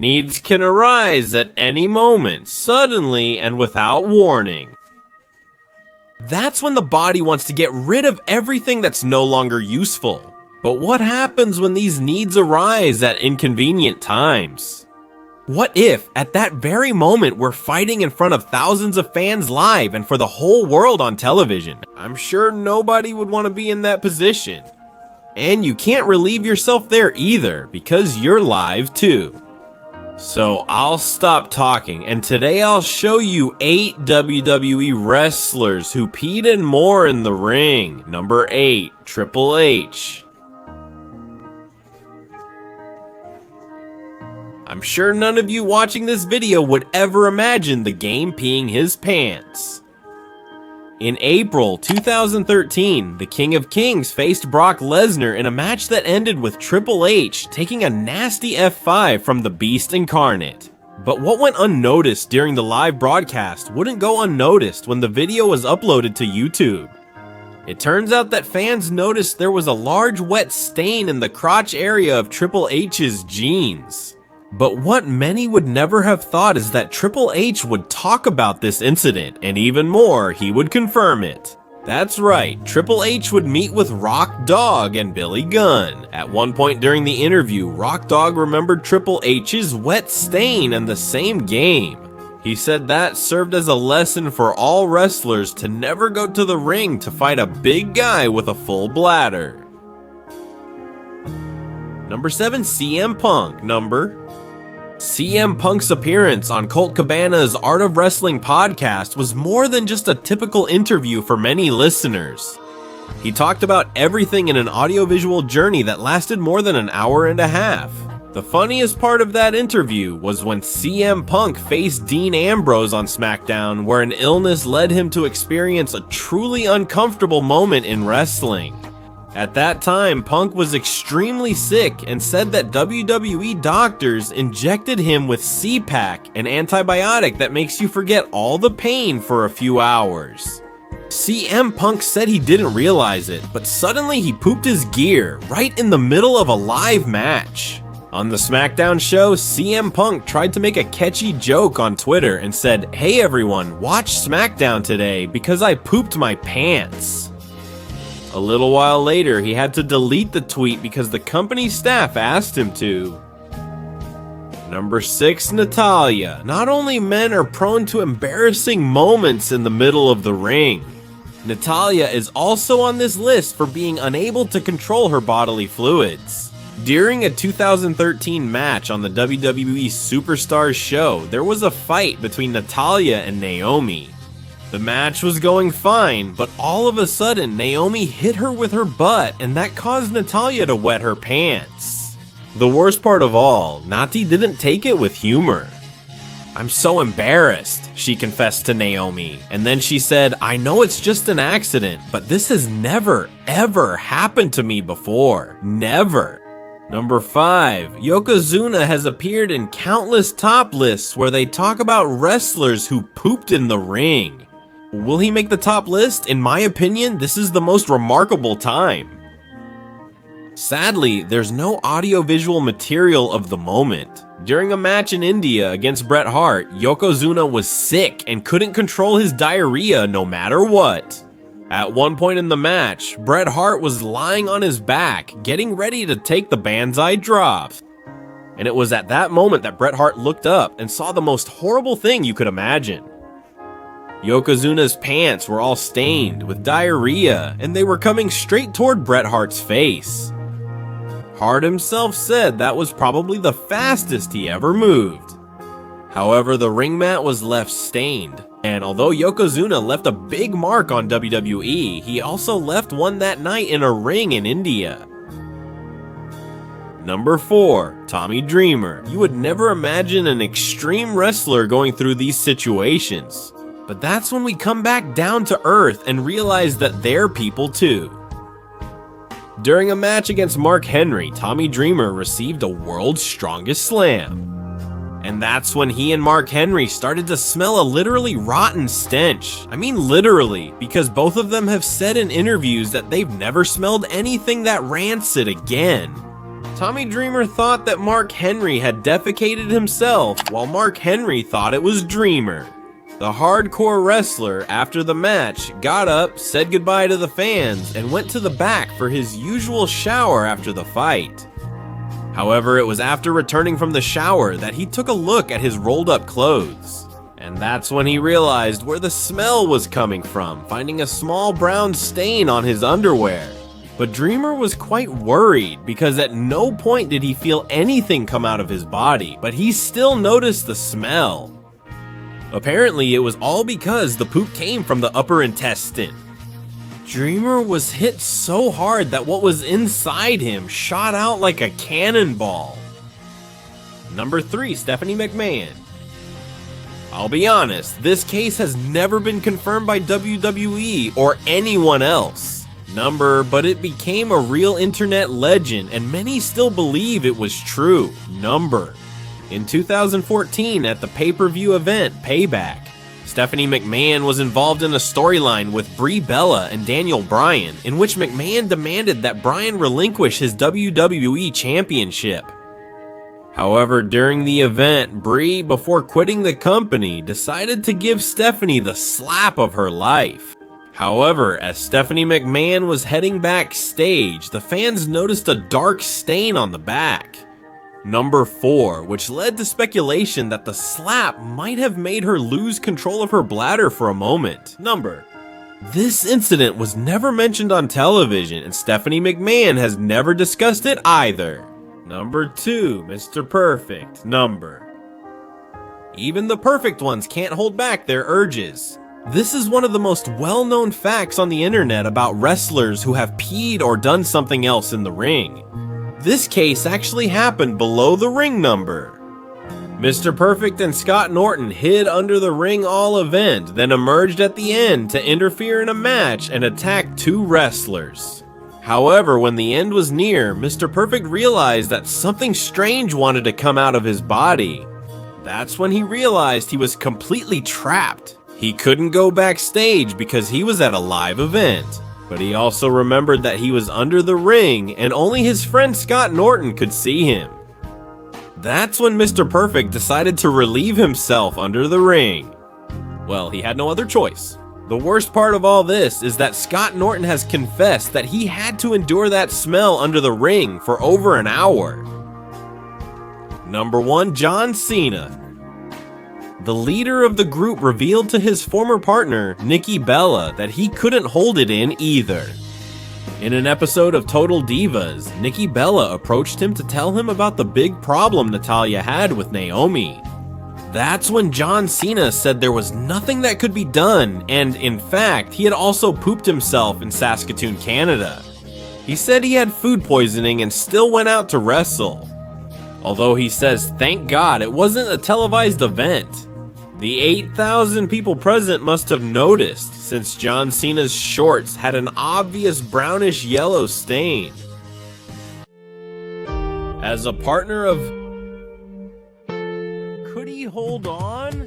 Needs can arise at any moment, suddenly and without warning. That's when the body wants to get rid of everything that's no longer useful. But what happens when these needs arise at inconvenient times? What if, at that very moment, we're fighting in front of thousands of fans live and for the whole world on television? I'm sure nobody would want to be in that position. And you can't relieve yourself there either, because you're live too. So I'll stop talking, and today I'll show you 8 WWE wrestlers who peed and more in the ring. Number 8, Triple H. I'm sure none of you watching this video would ever imagine the game peeing his pants. In April 2013, the King of Kings faced Brock Lesnar in a match that ended with Triple H taking a nasty F5 from the Beast Incarnate. But what went unnoticed during the live broadcast wouldn't go unnoticed when the video was uploaded to YouTube. It turns out that fans noticed there was a large wet stain in the crotch area of Triple H's jeans. But what many would never have thought is that Triple H would talk about this incident, and even more, he would confirm it. That's right, Triple H would meet with Rock Dogg and Billy Gunn. At one point during the interview, Rock Dogg remembered Triple H's wet stain in the same game. He said that served as a lesson for all wrestlers to never go to the ring to fight a big guy with a full bladder. Number 7, CM Punk. CM Punk's appearance on Colt Cabana's Art of Wrestling podcast was more than just a typical interview for many listeners. He talked about everything in an audiovisual journey that lasted more than an hour and a half. The funniest part of that interview was when CM Punk faced Dean Ambrose on SmackDown, where an illness led him to experience a truly uncomfortable moment in wrestling. At that time, Punk was extremely sick and said that WWE doctors injected him with C-Pack, an antibiotic that makes you forget all the pain for a few hours. CM Punk said he didn't realize it, but suddenly he pooped his gear right in the middle of a live match. On the SmackDown show, CM Punk tried to make a catchy joke on Twitter and said, "Hey everyone, watch SmackDown today because I pooped my pants." A little while later, he had to delete the tweet because the company staff asked him to. Number 6, Natalya. Not only men are prone to embarrassing moments in the middle of the ring. Natalya is also on this list for being unable to control her bodily fluids. During a 2013 match on the WWE Superstars show, there was a fight between Natalya and Naomi. The match was going fine, but all of a sudden Naomi hit her with her butt, and that caused Natalya to wet her pants. The worst part of all, Nati didn't take it with humor. "I'm so embarrassed," she confessed to Naomi, and then she said, "I know it's just an accident, but this has never, ever happened to me before. Never." Number 5, Yokozuna has appeared in countless top lists where they talk about wrestlers who pooped in the ring. Will he make the top list? In my opinion, this is the most remarkable time. Sadly, there's no audiovisual material of the moment. During a match in India against Bret Hart, Yokozuna was sick and couldn't control his diarrhea no matter what. At one point in the match, Bret Hart was lying on his back, getting ready to take the Banzai drop. And it was at that moment that Bret Hart looked up and saw the most horrible thing you could imagine. Yokozuna's pants were all stained with diarrhea, and they were coming straight toward Bret Hart's face. Hart himself said that was probably the fastest he ever moved. However, the ring mat was left stained, and although Yokozuna left a big mark on WWE, he also left one that night in a ring in India. Number 4, Tommy Dreamer. You would never imagine an extreme wrestler going through these situations. But that's when we come back down to earth and realize that they're people too. During a match against Mark Henry, Tommy Dreamer received a World's Strongest Slam. And that's when he and Mark Henry started to smell a literally rotten stench. I mean literally, because both of them have said in interviews that they've never smelled anything that rancid again. Tommy Dreamer thought that Mark Henry had defecated himself, while Mark Henry thought it was Dreamer. The hardcore wrestler, after the match, got up, said goodbye to the fans, and went to the back for his usual shower after the fight. However, it was after returning from the shower that he took a look at his rolled up clothes. And that's when he realized where the smell was coming from, finding a small brown stain on his underwear. But Dreamer was quite worried because at no point did he feel anything come out of his body, but he still noticed the smell. Apparently, it was all because the poop came from the upper intestine. Dreamer was hit so hard that what was inside him shot out like a cannonball. Number 3, Stephanie McMahon. I'll be honest, this case has never been confirmed by WWE or anyone else. But it became a real internet legend and many still believe it was true. In 2014, at the pay-per-view event Payback, Stephanie McMahon was involved in a storyline with Brie Bella and Daniel Bryan, in which McMahon demanded that Bryan relinquish his WWE Championship. However, during the event, Brie, before quitting the company, decided to give Stephanie the slap of her life. However, as Stephanie McMahon was heading backstage, the fans noticed a dark stain on the back. Number 4, which led to speculation that the slap might have made her lose control of her bladder for a moment. This incident was never mentioned on television, and Stephanie McMahon has never discussed it either. Number 2, Mr. Perfect. Even the perfect ones can't hold back their urges. This is one of the most well-known facts on the internet about wrestlers who have peed or done something else in the ring. This case actually happened below the ring number. Mr. Perfect and Scott Norton hid under the ring all event, then emerged at the end to interfere in a match and attack 2 wrestlers. However, when the end was near, Mr. Perfect realized that something strange wanted to come out of his body. That's when he realized he was completely trapped. He couldn't go backstage because he was at a live event. But he also remembered that he was under the ring and only his friend Scott Norton could see him. That's when Mr. Perfect decided to relieve himself under the ring. Well, he had no other choice. The worst part of all this is that Scott Norton has confessed that he had to endure that smell under the ring for over an hour. Number 1, John Cena. The leader of the group revealed to his former partner, Nikki Bella, that he couldn't hold it in either. In an episode of Total Divas, Nikki Bella approached him to tell him about the big problem Natalya had with Naomi. That's when John Cena said there was nothing that could be done, and in fact, he had also pooped himself in Saskatoon, Canada. He said he had food poisoning and still went out to wrestle. Although he says thank God it wasn't a televised event. The 8,000 people present must have noticed, since John Cena's shorts had an obvious brownish yellow stain. As a partner of... Could he hold on?